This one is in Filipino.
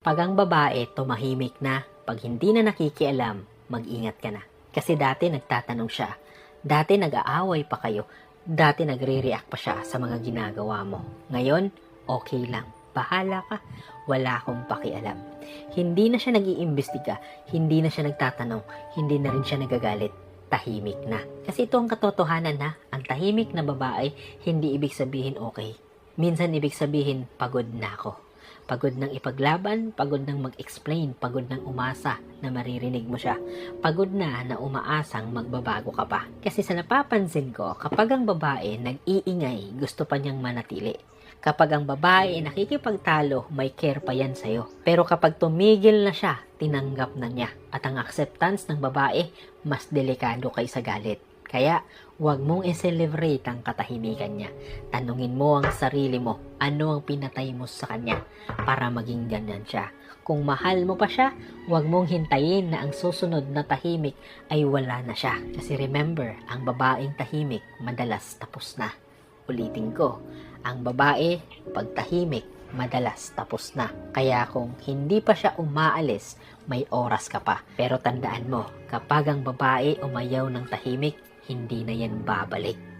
Pag ang babae tumahimik na, pag hindi na nakikialam, mag-ingat ka na. Kasi dati nagtatanong siya, dati nag-aaway pa kayo, dati nagre-react pa siya sa mga ginagawa mo. Ngayon, okay lang. Bahala ka. Wala akong pakialam. Hindi na siya nag-iimbestiga, hindi na siya nagtatanong, hindi na rin siya nagagalit. Tahimik na. Kasi ito ang katotohanan na, ang tahimik na babae, hindi ibig sabihin okay. Minsan ibig sabihin, pagod na ako. Pagod ng ipaglaban, pagod ng mag-explain, pagod ng umasa na maririnig mo siya. Pagod na umaasang magbabago ka pa. Kasi sa napapansin ko, kapag ang babae nag-iingay, gusto pa niyang manatili. Kapag ang babae nakikipagtalo, may care pa yan sa'yo. Pero kapag tumigil na siya, tinanggap na niya. At ang acceptance ng babae, mas delikado kaysa galit. Kaya, huwag mong i-celebrate ang katahimikan niya. Tanungin mo ang sarili mo, ano ang pinatay mo sa kanya para maging ganyan siya. Kung mahal mo pa siya, huwag mong hintayin na ang susunod na tahimik ay wala na siya. Kasi remember, ang babaeng tahimik, madalas tapos na. Ulitin ko, ang babae, pag tahimik, madalas tapos na. Kaya kung hindi pa siya umaalis, may oras ka pa. Pero tandaan mo, kapag ang babae umayaw ng tahimik, hindi na yan babalik.